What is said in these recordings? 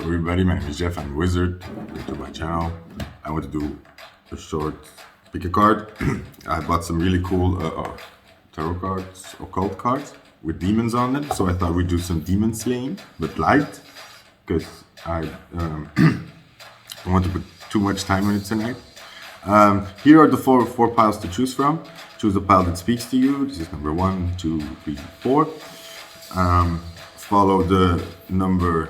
Everybody, my name is Jeff. I'm a wizard. Welcome to my channel. I want to do a short pick a card. I bought some really cool tarot cards, occult cards with demons on them. So I thought we'd do some demon slaying, but light, because I don't want to put too much time on it tonight. Here are the four piles to choose from. Choose the pile that speaks to you. This is number 1, 2, 3, 4. Follow the number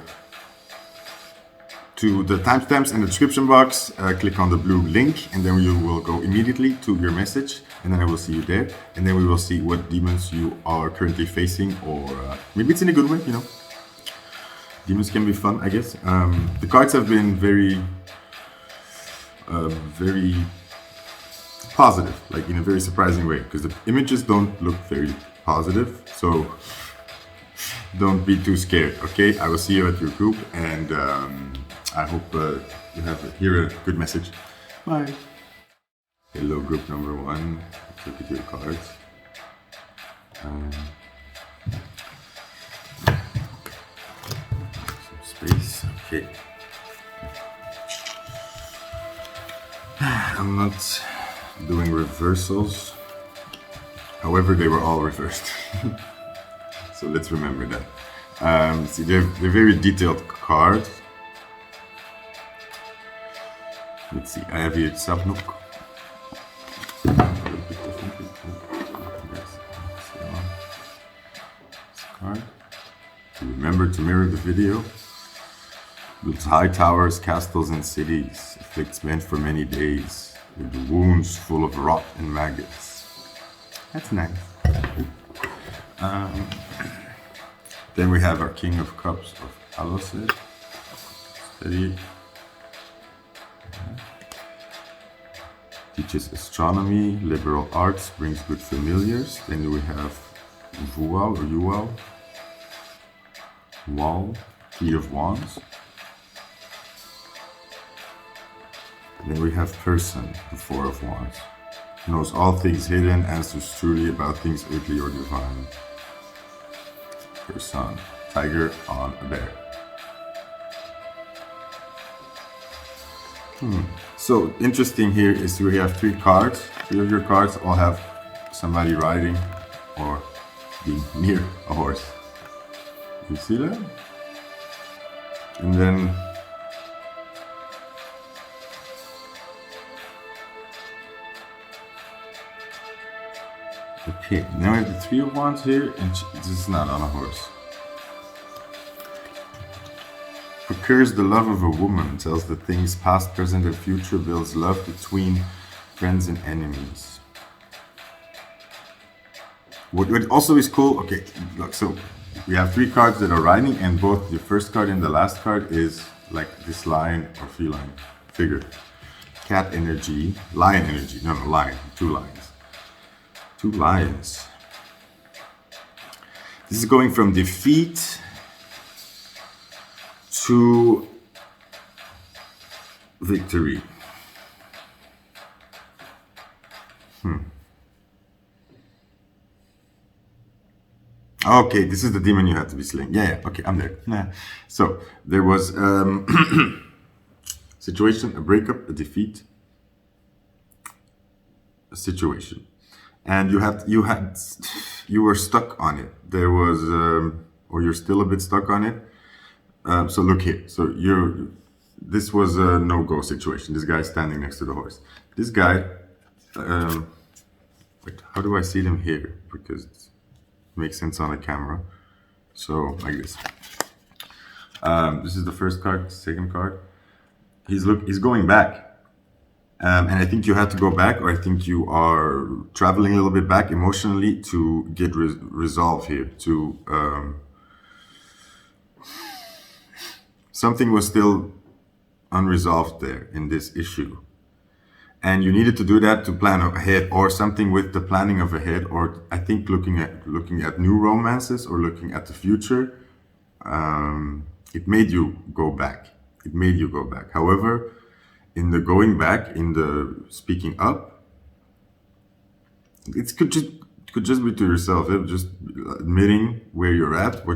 to the timestamps in the description box. Click on the blue link, and then you will go immediately to your message, and then I will see you there. And then we will see what demons you are currently facing, or maybe it's in a good way, you know. Demons can be fun, I guess. The cards have been very positive, like in a very surprising way, because the images don't look very positive. So don't be too scared, okay? I will see you at your group, and I hope you hear a good message. Bye. Hello, group number 1. Let's look at your cards. Some space, okay. I'm not doing reversals. However, they were all reversed. So let's remember that. See, they're very detailed cards. Let's see, I have here Sabnuk. Card. Remember to mirror the video. Builds high towers, castles, and cities. Afflicts men for many days, with wounds full of rot and maggots. That's nice. Then we have our King of Cups of Alot. Steady. Teaches astronomy, liberal arts, brings good familiars. Then we have Vual or Ual. Wall, 3 of Wands. And then we have Person, the 4 of Wands. Knows all things hidden, answers truly about things earthly or divine. Person, tiger on a bear. So interesting here is we have 3 cards. 3 of your cards all have somebody riding or being near a horse. You see that? And then okay, now we have the 3 of Wands here, and this is not on a horse. Procures the love of a woman, tells the things past, present, and future, builds love between friends and enemies. What also is cool, okay, look, so we have 3 cards that are riding, and both the first card and the last card is like this lion or feline figure. Cat energy, lion energy, no, lion, 2 lions. 2 lions. This is going from defeat to victory. Okay, this is the demon you have to be slain. Yeah, okay, I'm there. So there was situation, a breakup, a defeat, a situation, and you were stuck on it. There was, or you're still a bit stuck on it. So look here. So this was a no-go situation. This guy standing next to the horse. This guy, wait, how do I see them here? Because it makes sense on the camera. So like this. This is the first card, second card. He's going back. And I think you have to go back, or I think you are traveling a little bit back emotionally to get resolve here, to something was still unresolved there in this issue, and you needed to do that to plan ahead, or something with the planning of ahead, or I think looking at new romances or looking at the future. It made you go back. However, in the going back, in the speaking up, it could just be to yourself. Just admitting where you're at,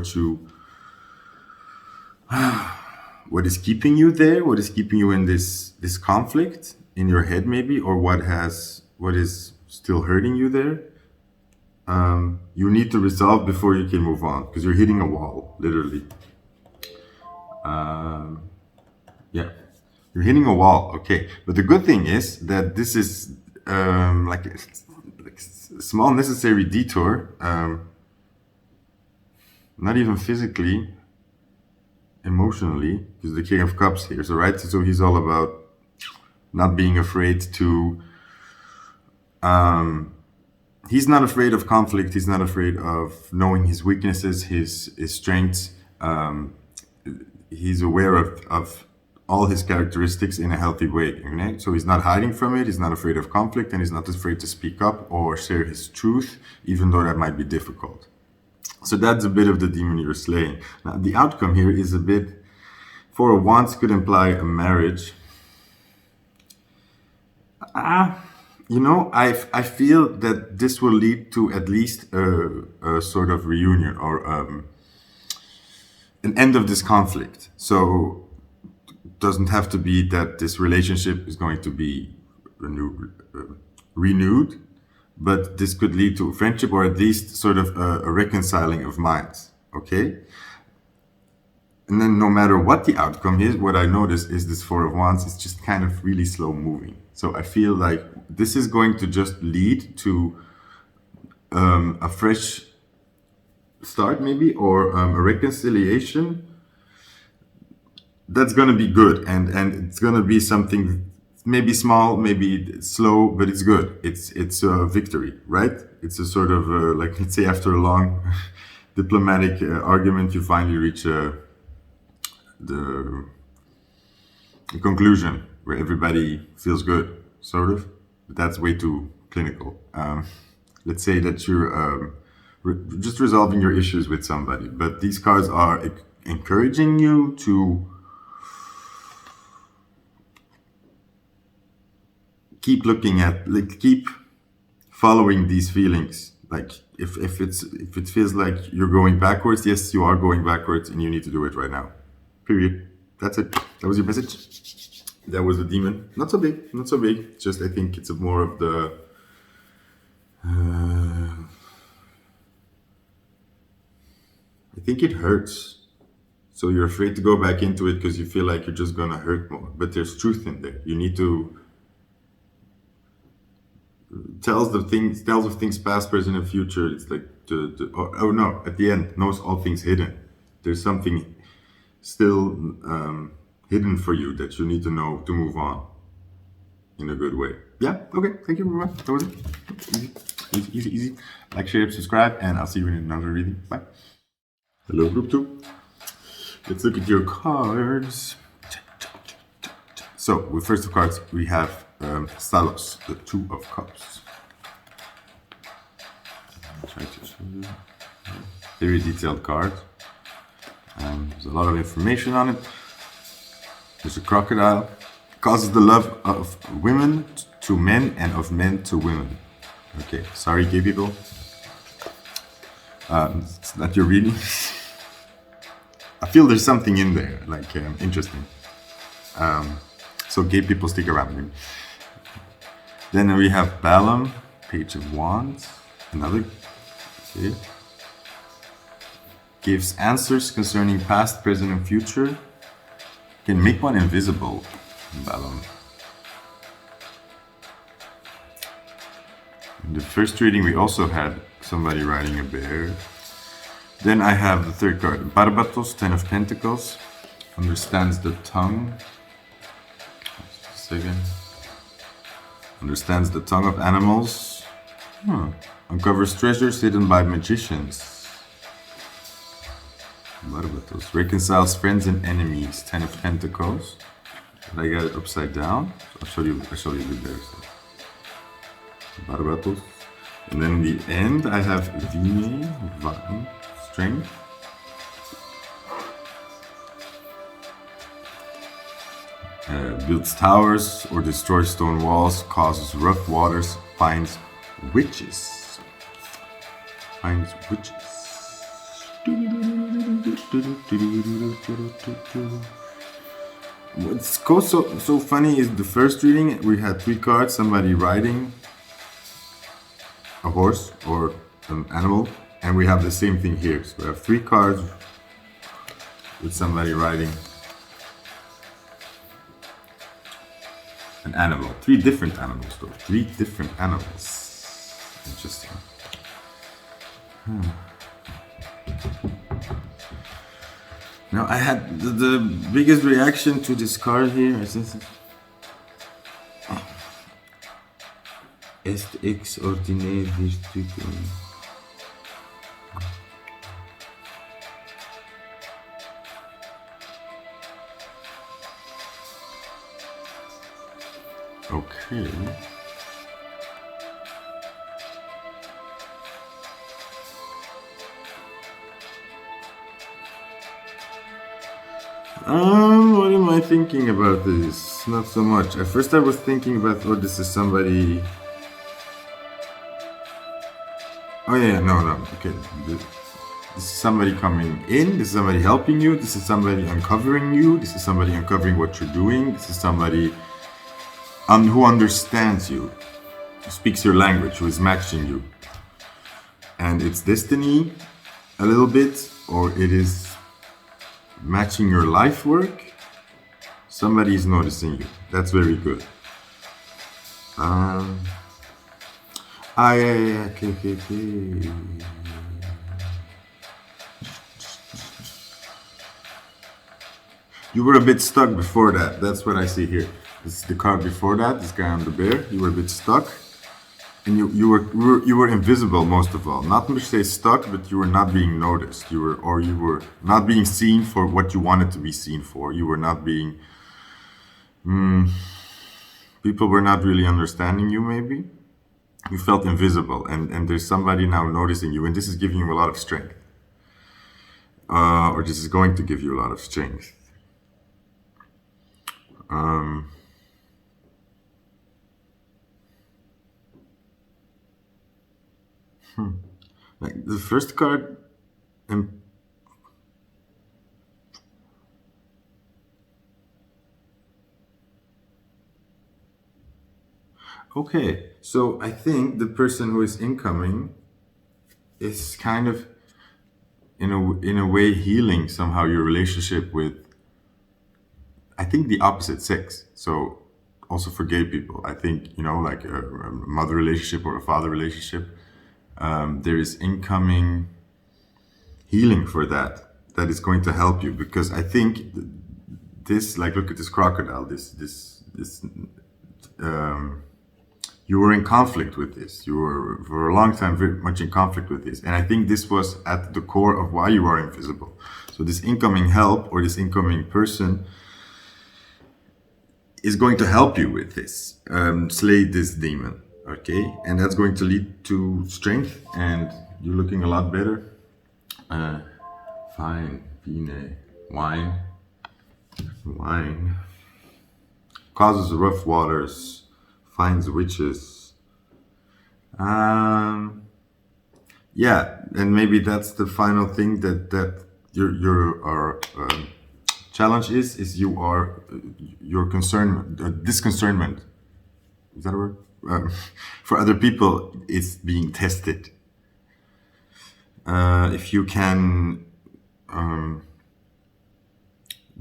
what is keeping you there, what is keeping you in this conflict in your head maybe, or what is still hurting you there. You need to resolve before you can move on, because you're hitting a wall, literally. Yeah, you're hitting a wall. Okay, but the good thing is that this is like a small necessary detour, not even physically, emotionally, because the King of Cups here. So right, so he's all about not being afraid to. He's not afraid of conflict. He's not afraid of knowing his weaknesses, his strengths. He's aware of all his characteristics in a healthy way. Okay? So he's not hiding from it. He's not afraid of conflict, and he's not afraid to speak up or share his truth, even though that might be difficult. So that's a bit of the demon you're slaying. Now, the outcome here is a bit, Four of Wands could imply a marriage. I feel that this will lead to at least a sort of reunion, or an end of this conflict. So it doesn't have to be that this relationship is going to be renewed, but this could lead to a friendship, or at least sort of a reconciling of minds, okay? And then no matter what the outcome is, what I notice is this Four of Wands is just kind of really slow moving. So I feel like this is going to just lead to a fresh start maybe, or a reconciliation that's going to be good. And it's going to be something maybe small, maybe slow, but it's good. It's a victory, right? It's a sort of, like, let's say after a long diplomatic argument, you finally reach the conclusion where everybody feels good, sort of. But that's way too clinical. Let's say that you're just resolving your issues with somebody, but these cards are encouraging you to keep looking at, like, keep following these feelings. Like, if it feels like you're going backwards, yes, you are going backwards, and you need to do it right now. Period. That's it. That was your message. That was the demon. Not so big. Not so big. Just, I think it's more of the I think it hurts. So you're afraid to go back into it because you feel like you're just gonna hurt more. But there's truth in there. You need to tells of things past, present, and future. It's like oh no, at the end, knows all things hidden. There's something still hidden for you that you need to know to move on in a good way. Yeah, okay, thank you very much. That was it. Easy. Like, share, subscribe, and I'll see you in another reading. Bye. Hello, group 2. Let's look at your cards. So, with first of cards, we have Salos, the Two of Cups. I'll try to show you. Very detailed card. There's a lot of information on it. There's a crocodile. Causes the love of women to men and of men to women. Okay, sorry, gay people. It's not your reading. I feel there's something in there, like, interesting. So gay people, stick around me. Then we have Balaam, Page of Wands. Another. Okay. Gives answers concerning past, present, and future. Can make one invisible. Balaam. In the first reading, we also had somebody riding a bear. Then I have the third card, Barbatos, 10 of Pentacles. Understands the tongue. Just a second. Understands the tongue of animals. Uncovers treasures hidden by magicians. Barbatos. Reconciles friends and enemies. 10 of Pentacles. And I got it upside down. So I'll show you the bear. Barbatos. And then in the end, I have Vine, Strength. Builds towers or destroys stone walls, causes rough waters, finds witches. Finds witches. What's so funny is the first reading we had 3 cards, somebody riding a horse or an animal, and we have the same thing here. So we have 3 cards with somebody riding an animal. 3 different animals though. 3 different animals. Interesting. Now I had the biggest reaction to this card here is this. Est extraordinaire virtute. Okay. What am I thinking about this? Not so much. At first I was thinking about, oh, this is somebody... Oh yeah, no, okay. This is somebody coming in, this is somebody helping you, this is somebody uncovering you, this is somebody uncovering what you're doing, this is somebody who understands you, who speaks your language, who is matching you. And it's destiny, a little bit, or it is matching your life work. Somebody is noticing you. That's very good. Okay. You were a bit stuck before that. That's what I see here. This is the card before that. This guy on the bear. You were a bit stuck, and you were invisible most of all. Not to say stuck, but you were not being noticed. You were not being seen for what you wanted to be seen for. You were not being. People were not really understanding you. Maybe you felt invisible, and there's somebody now noticing you, and this is giving you a lot of strength, or this is going to give you a lot of strength. Like the first card, okay, so I think the person who is incoming is kind of in a way healing somehow your relationship with, I think, the opposite sex. So also for gay people, I think, like a mother relationship or a father relationship, there is incoming healing for that is going to help you, because I think this, like, look at this crocodile, you were in conflict with this. You were for a long time very much in conflict with this, and I think this was at the core of why you are invisible. So this incoming help, or this incoming person, is going to help you with this, slay this demon. Okay, and that's going to lead to strength, and you're looking a lot better. Fine, Vine, wine. Causes rough waters, finds witches. Yeah, and maybe that's the final thing that your challenge is your disconcernment. Is that a word? For other people, it's being tested. If you can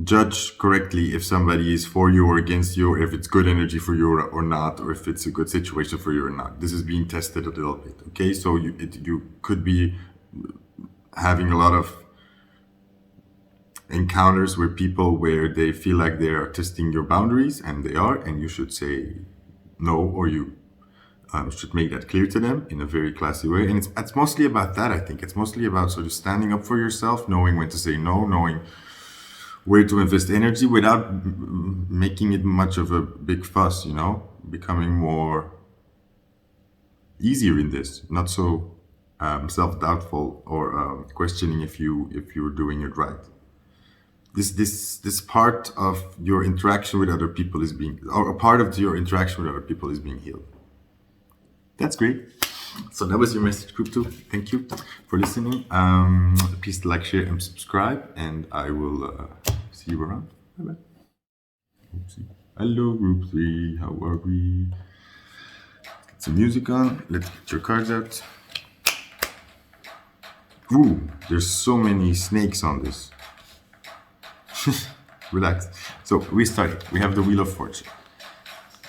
judge correctly if somebody is for you or against you, or if it's good energy for you or not, or if it's a good situation for you or not. This is being tested a little bit. Okay, so you could be having a lot of encounters with people where they feel like they are testing your boundaries, and they are, and you should say no, or you should make that clear to them in a very classy way. And it's mostly about that. I think it's mostly about sort of standing up for yourself, knowing when to say no, knowing where to invest energy without making it much of a big fuss, becoming more easier in this, not so self-doubtful or questioning if you're doing it right. This part of your interaction with other people is being, or a part of your interaction with other people is being healed. That's great. So that was your message, group 2. Thank you for listening. Please like, share, and subscribe, and I will see you around. Bye-bye. Oopsie. Hello, group 3. How are we? Get some music on. Let's get your cards out. Ooh, there's so many snakes on this. Relax. So we started. We have the Wheel of Fortune.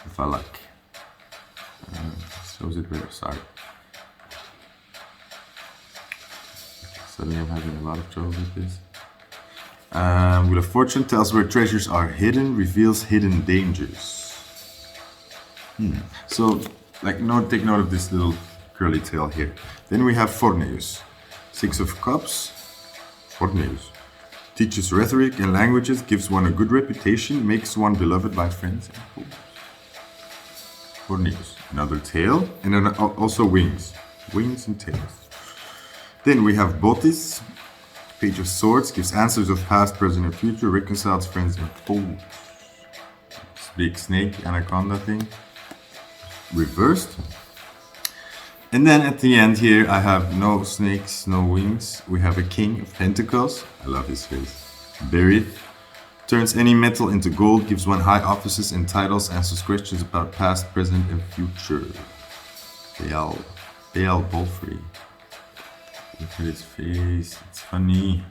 If I like. Shows it better. Sorry. Suddenly I'm having a lot of trouble with this. Wheel of Fortune tells where treasures are hidden, reveals hidden dangers. So, like, take note of this little curly tail here. Then we have Forneus. 6 of Cups. Forneus. Teaches rhetoric and languages, gives one a good reputation, makes one beloved by friends and fools. Forneus. Another tail, and then also wings. Wings and tails. Then we have Botis. Page of Swords, gives answers of past, present, and future, reconciles friends and foes. This big snake, anaconda thing. Reversed. And then at the end here, I have no snakes, no wings. We have a King of Pentacles. I love his face. Buried. Turns any metal into gold, gives one high offices and titles, answers questions about past, present, and future. Baal Bolfrey. Look at his face, it's funny.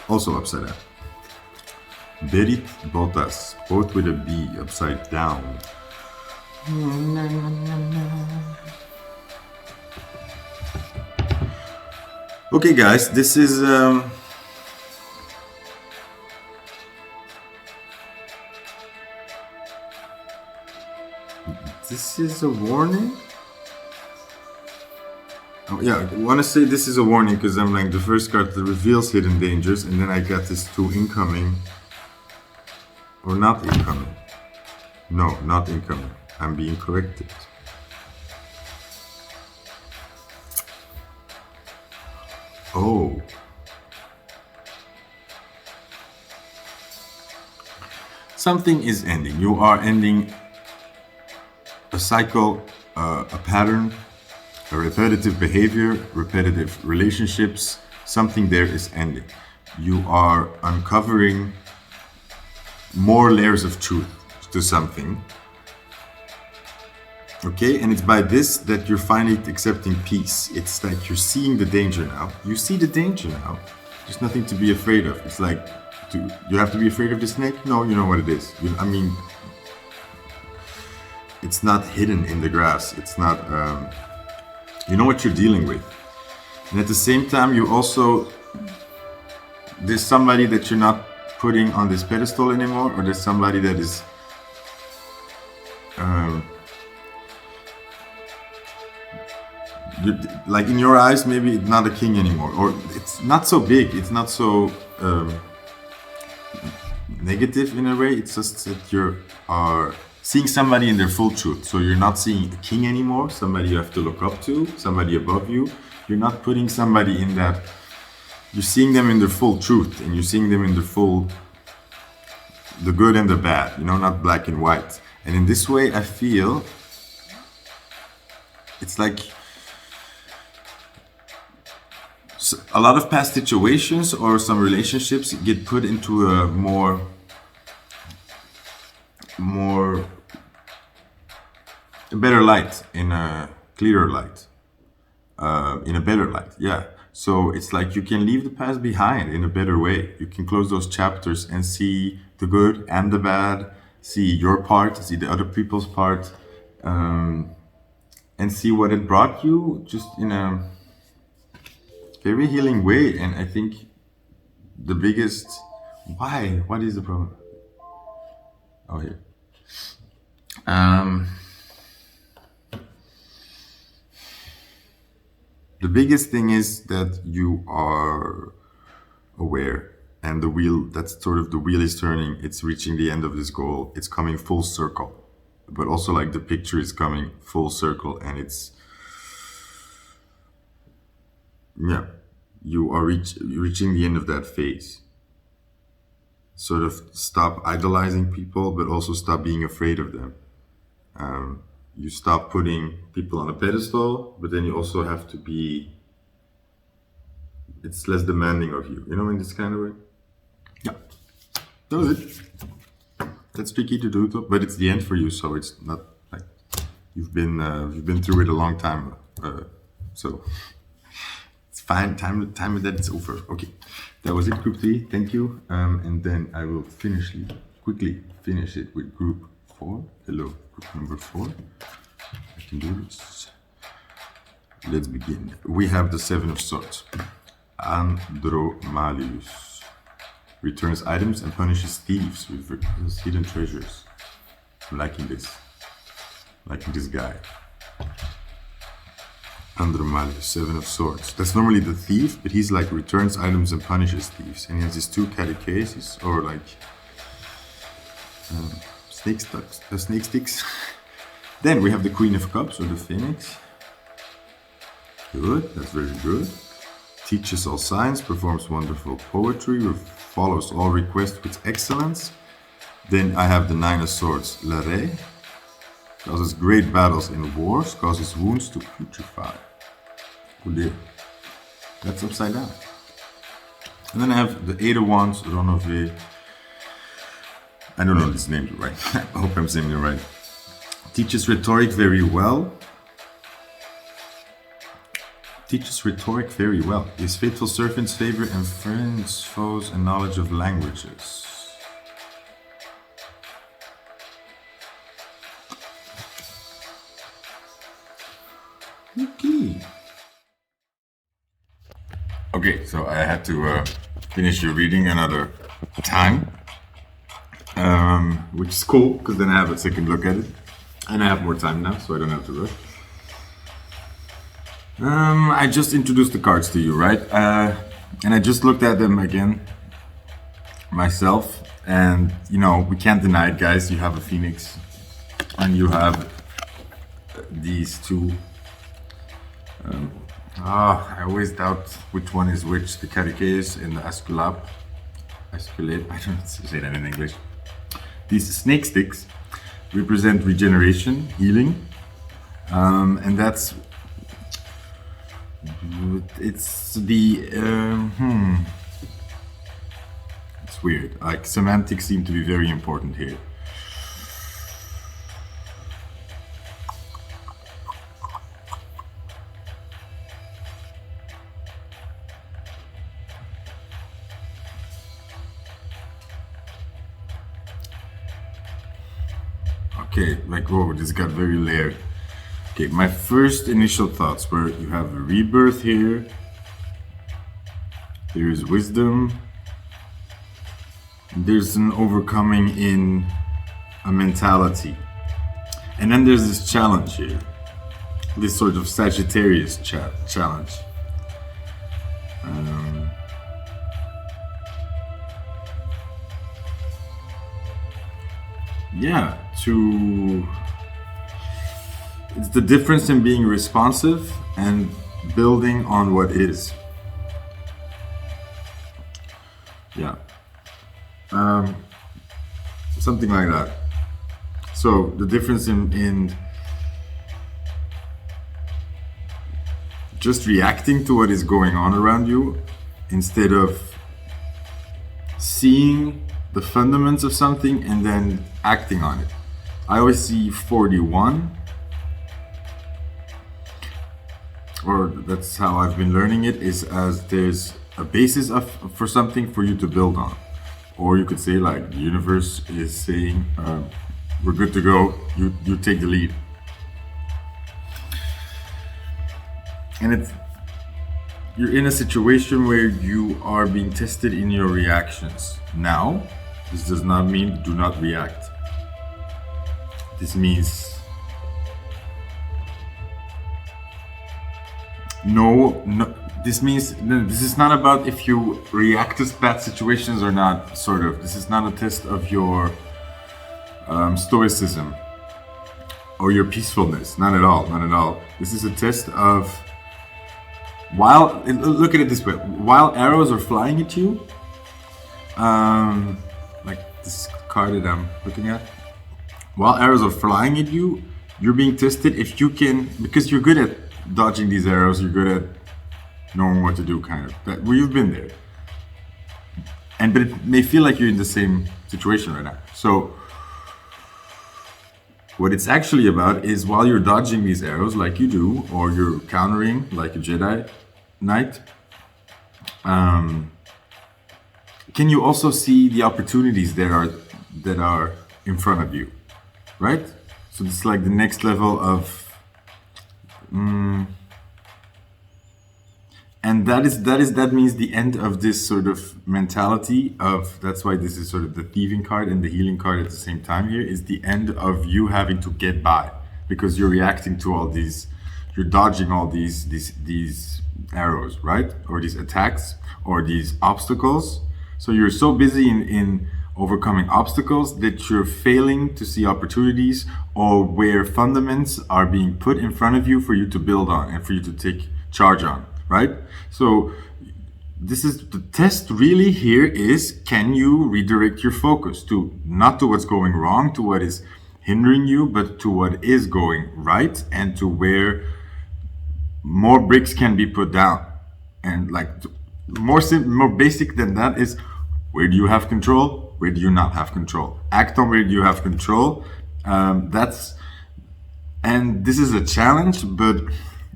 Also upside down. Berit Botas, both with a B, upside down. Okay guys, this is a warning. Oh, yeah, I want to say this is a warning because I'm like the first card that reveals hidden dangers, and then I got this 2 incoming. Or not incoming. No, not incoming. I'm being corrected. Oh. Something is ending. You are ending a cycle, a pattern, a repetitive behavior, repetitive relationships. Something there is ending. You are uncovering more layers of truth to something. Okay, and it's by this that you're finally accepting peace. It's like you're seeing the danger now. You see the danger now. There's nothing to be afraid of. It's like, you have to be afraid of the snake? No, you know what it is. I mean, it's not hidden in the grass. It's not, you know what you're dealing with. And at the same time, you also, there's somebody that you're not putting on this pedestal anymore, or there's somebody that is, like in your eyes, maybe it's not a king anymore, or it's not so big, it's not so negative in a way. It's just that you are seeing somebody in their full truth. So you're not seeing a king anymore, somebody you have to look up to, somebody above you. You're not putting somebody in that, you're seeing them in their full truth, and you're seeing them in the full, the good and the bad, you know, not black and white. And in this way, I feel it's like a lot of past situations or some relationships get put into a more a better light, in a clearer light, in a better light. Yeah. So it's like you can leave the past behind in a better way. You can close those chapters and see the good and the bad, see your part, see the other people's part, and see what it brought you, just in a very healing way. And I think the biggest, what is the problem? Oh, here. The biggest thing is that you are aware, and the wheel, that's sort of the wheel is turning. It's reaching the end of this goal. It's coming full circle, but also like the picture is coming full circle, and it's, yeah, you are reaching the end of that phase. Sort of stop idolizing people, but also stop being afraid of them. You stop putting people on a pedestal, but then you also have to be, it's less demanding of you, you know, in this kind of way. Yeah. that was it. That's tricky to do, though, but it's the end for you, so it's not like you've been through it a long time, so it's fine. Time that it's over. Okay, that was it, group 3. Thank you, and then I will quickly finish it with group 4. Hello, group number 4. I can do this. Let's begin. We have the 7 of Swords. Andromalius returns items and punishes thieves with hidden treasures. I'm liking this. Liking this guy. Andromalius, 7 of Swords. That's normally the thief, but he's like returns items and punishes thieves. And he has his 2 catechases, or like snake sticks. Then we have the Queen of Cups, or the Phoenix. Good, that's very good. Teaches all science, performs wonderful poetry, follows all requests with excellence. Then I have the 9 of Swords, Laré. Causes great battles in wars, causes wounds to putrefy. Oh dear. That's upside down. And then I have the 8 of Wands, Renové. I don't know this name right. I hope I'm saying it right. Teaches rhetoric very well. Teaches rhetoric very well. His faithful servants favor and friends, foes, and knowledge of languages. Okay, so I had to finish your reading another time, which is cool because then I have a second look at it, and I have more time now, so I don't have to rush. I just introduced the cards to you, right? And I just looked at them again myself, and you know, we can't deny it, guys. You have a Phoenix, and you have these 2. I always doubt which one is which, the catechase and the Esculap. Esculate, I don't say that in English. These snake sticks represent regeneration, healing, and that's it's the it's weird. Like semantics seem to be very important here. Okay, like, whoa, this got very layered. Okay, my first initial thoughts were you have a rebirth here. There's wisdom. There's an overcoming in a mentality. And then there's this challenge here. This sort of Sagittarius challenge. Yeah, it's the difference in being responsive and building on what is. Yeah. Something like that. So the difference in just reacting to what is going on around you instead of seeing the fundamentals of something and then acting on it. I always see 41, or that's how I've been learning it, is as there's a basis for something for you to build on. Or you could say like the universe is saying, we're good to go, you take the lead. And you're in a situation where you are being tested in your reactions. Now, this does not mean do not react. This means no, this means this is not about if you react to bad situations or not, sort of. This is not a test of your stoicism or your peacefulness. Not at all, not at all. This is a test of, look at it this way, while arrows are flying at you, like this card that I'm looking at, while arrows are flying at you, you're being tested if you can, because you're good at dodging these arrows, you're good at knowing what to do, kind of. Well, you've been there. but it may feel like you're in the same situation right now. So what it's actually about is while you're dodging these arrows like you do, or you're countering like a Jedi Knight, can you also see the opportunities that are in front of you, right? So it's like the next level of, and that means the end of this sort of mentality of, that's why this is sort of the thieving card and the healing card at the same time here, is the end of you having to get by, because you're reacting to all these, you're dodging all these arrows, right? Or these attacks or these obstacles. So you're so busy in overcoming obstacles that you're failing to see opportunities, or where fundaments are being put in front of you for you to build on and for you to take charge on, right? So this is the test really here is, can you redirect your focus to not to what's going wrong, to what is hindering you, but to what is going right, and to where more bricks can be put down. And like more basic than that is, where do you have control? Where do you not have control? Act on where do you have control. And this is a challenge, but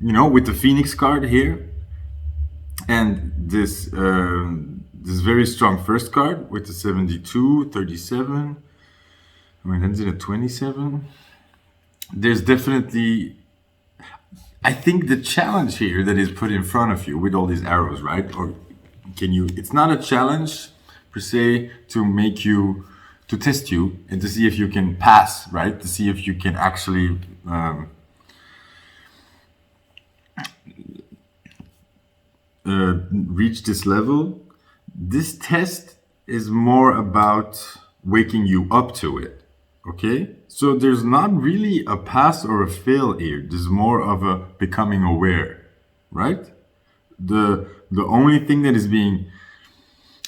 you know, with the Phoenix card here, and this very strong first card with the 72, 37, I mean, ends in a 27. There's definitely, I think, the challenge here that is put in front of you with all these arrows, right? Or can you, it's not a challenge per se to make you, to test you and to see if you can pass, right? To see if you can actually reach this level. This test is more about waking you up to it, okay? So there's not really a pass or a fail here. There's more of a becoming aware, right? The only thing that is being,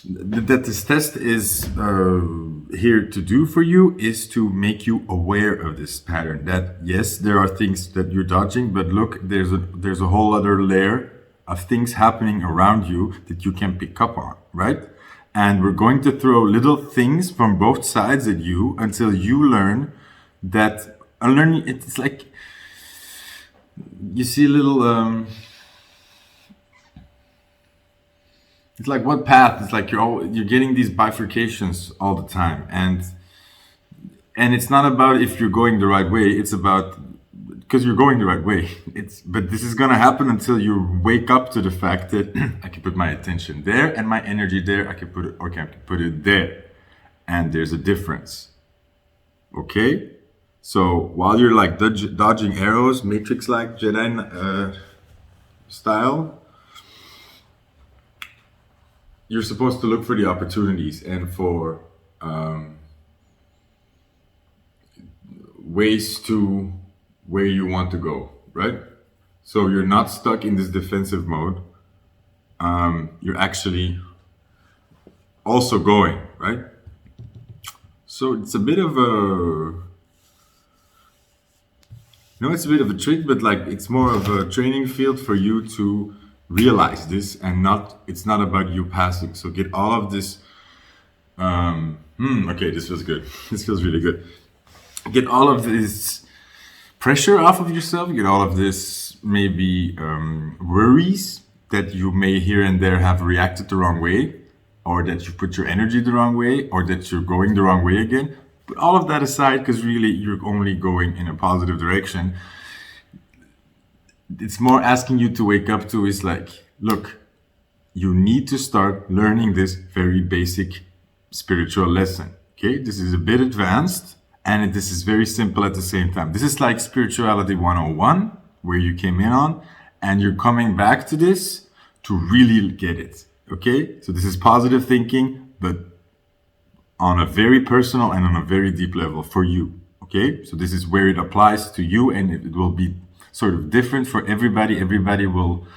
that this test is here to do for you is to make you aware of this pattern. That yes, there are things that you're dodging, but look, there's a whole other layer of things happening around you that you can pick up on, right? And we're going to throw little things from both sides at you until you learn that. Learning, it's like you see little. It's like what path? It's like you're getting these bifurcations all the time, and it's not about if you're going the right way. It's about, because you're going the right way. But this is gonna happen until you wake up to the fact that I can put my attention there and my energy there. I can put it there, and there's a difference. Okay, so while you're like dodging arrows, Matrix-like Jedi style, you're supposed to look for the opportunities and for ways to where you want to go, right? So you're not stuck in this defensive mode. You're actually also going, right? So it's a bit of a, it's a bit of a trick, but like it's more of a training field for you to realize this, and it's not about you passing. So get all of this, okay, this feels good. This feels really good. Get all of this pressure off of yourself, get all of this maybe worries that you may here and there have reacted the wrong way, or that you put your energy the wrong way, or that you're going the wrong way again. Put all of that aside, because really you're only going in a positive direction. It's more asking you to wake up to is like, look, you need to start learning this very basic spiritual lesson. Okay, this is a bit advanced, and this is very simple at the same time. This is like spirituality 101, where you came in on, and you're coming back to this to really get it. Okay, so this is positive thinking, but on a very personal and on a very deep level for you. Okay, so this is where it applies to you, and it will be sort of different for everybody. Everybody will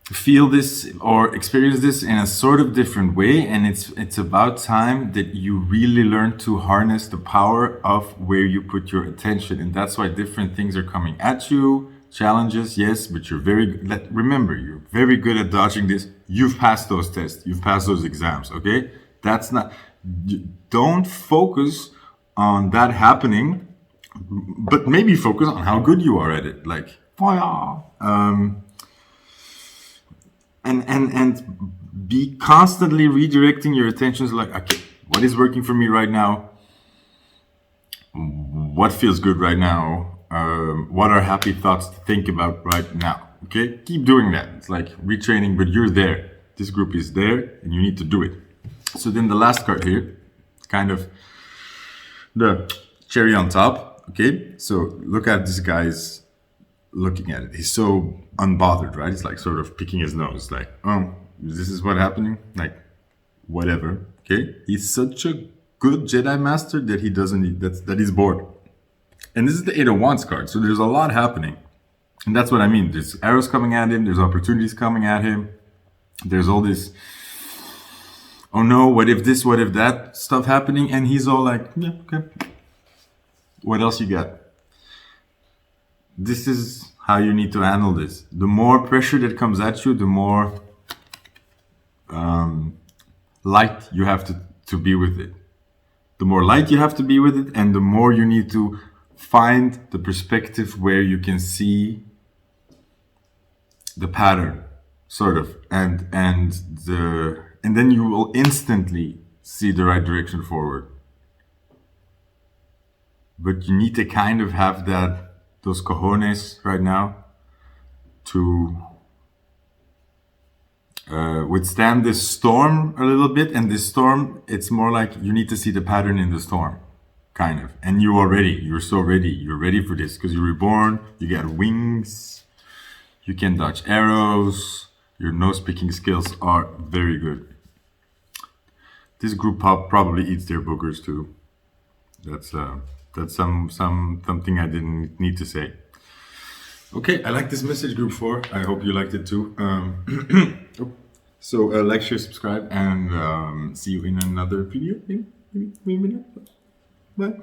feel this or experience this in a sort of different way, and it's about time that you really learn to harness the power of where you put your attention. And that's why different things are coming at you, challenges, yes, but you're very good. Remember, you're very good at dodging this. You've passed those tests. You've passed those exams, okay? That's not... Don't focus on that happening, but maybe focus on how good you are at it. Like, and be constantly redirecting your attentions. Like, okay, what is working for me right now? What feels good right now? What are happy thoughts to think about right now? Okay, keep doing that. It's like retraining, but you're there. This group is there, and you need to do it. So then the last card here, kind of the cherry on top. Okay, so look at this guy's looking at it. He's so unbothered, right? He's like sort of picking his nose, like, oh, this is what's happening, like, whatever. Okay, he's such a good Jedi Master that he doesn't need that he's bored. And this is the Eight of Wands card, so there's a lot happening, and that's what I mean. There's arrows coming at him. There's opportunities coming at him. There's all this, oh no, what if this, what if that stuff happening, and he's all like, yeah, okay. What else you got? This is how you need to handle this. The more pressure that comes at you, the more light you have to be with it. The more light you have to be with it, and the more you need to find the perspective where you can see the pattern, sort of, and then you will instantly see the right direction forward. But you need to kind of have those cojones right now to withstand this storm a little bit. And this storm, it's more like you need to see the pattern in the storm, kind of. And you're so ready. You're ready for this because you're reborn. You got wings. You can dodge arrows. Your nose picking skills are very good. This group probably eats their boogers too. That's something I didn't need to say. Okay, I like this message group 4. I hope you liked it too. So like, share, subscribe, and see you in another video. Maybe. Bye.